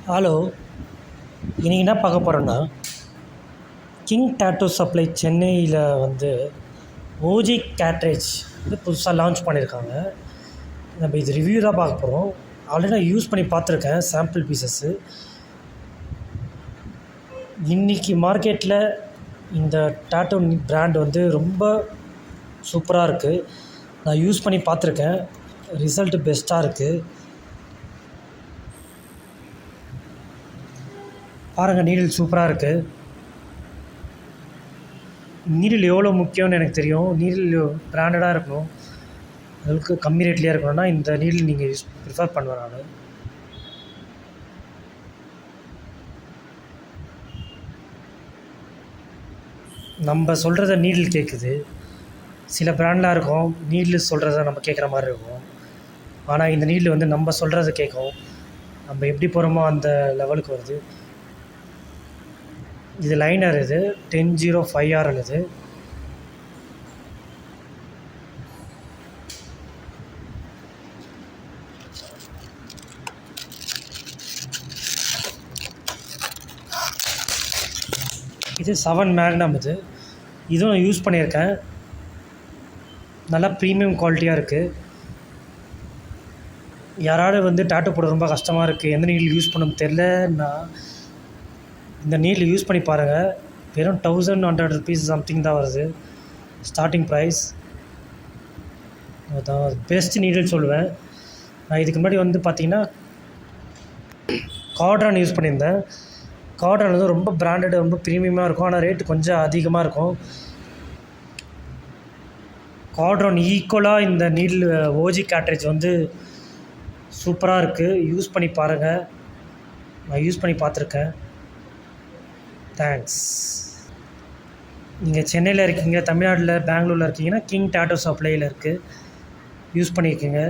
Hello, இன்றைக்கி என்ன பார்க்க போகிறோன்னா, கிங் டாட்டூ சப்ளை சென்னையில் வந்து ஓஜி கேட்ரேஜ் வந்து புதுசாக லான்ச் பண்ணியிருக்காங்க. நம்ம இது ரிவ்யூ தான் பார்க்க போகிறோம். ஆல்ரெடி நான் யூஸ் பண்ணி பார்த்துருக்கேன் சாம்பிள் பீசஸ்ஸு. இன்றைக்கி மார்க்கெட்டில் இந்த டாட்டூ பிராண்ட் வந்து ரொம்ப சூப்பராக இருக்குது. நான் யூஸ் பண்ணி பார்த்துருக்கேன், ரிசல்ட்டு பெஸ்ட்டாக இருக்குது. பாருங்கள், நீடில் சூப்பராக இருக்குது. நீடில் எவ்வளோ முக்கியம்னு எனக்கு தெரியும். நீடில் பிராண்டடாக இருக்கணும், அதுக்கு கம்மி ரேட்லேயே இருக்கணும்னா இந்த நீடில் நீங்கள் ப்ரிஃபர் பண்ணுவேன் நான். நம்ம சொல்கிறத நீடில் கேட்குது. சில பிராண்டெலாம் இருக்கும், நீடில் சொல்கிறத நம்ம கேட்குற மாதிரி இருக்கும். ஆனால் இந்த நீடில் வந்து நம்ம சொல்கிறத கேட்கும். நம்ம எப்படி போகிறோமோ அந்த லெவலுக்கு வருது. இது லைனர், இது 1005R இது. இது 7 மேக்னம். இதுவும் நான் யூஸ் பண்ணியிருக்கேன். நல்லா ப்ரீமியம் குவாலிட்டியாக இருக்குது. யாராவது வந்து டாட்டூ போட ரொம்ப கஷ்டமாக இருக்குது, எந்த நீடில் யூஸ் பண்ணணும்னு தெரிலன்னா இந்த நீடில் யூஸ் பண்ணி பாருங்கள். வெறும் 1100 rupees சம்திங் தான் வருது ஸ்டார்டிங் ப்ரைஸ். அதான் பெஸ்ட் நீடில் சொல்லுவேன். நான் இதுக்கு முன்னாடி வந்து பார்த்திங்கன்னா கார்ட்ரான் யூஸ் பண்ணியிருந்தேன். கார்ட்ரான் வந்து ரொம்ப பிராண்டட், ரொம்ப ப்ரீமியமாக இருக்கும். ஆனால் ரேட்டு கொஞ்சம் அதிகமாக இருக்கும். கார்ட்ரான் ஈக்குவலாக இந்த நீடில் ஓஜி கேட்ரேஜ் வந்து சூப்பராக இருக்குது. யூஸ் பண்ணி பாருங்கள். நான் யூஸ் பண்ணி பார்த்துருக்கேன். தேங்க்ஸ். நீங்கள் சென்னையில் இருக்கீங்க, தமிழ்நாட்டில் பெங்களூரில் இருக்கீங்கன்னா கிங் டாட்டூ சப்ளையில் இருக்குது, யூஸ் பண்ணியிருக்கீங்க.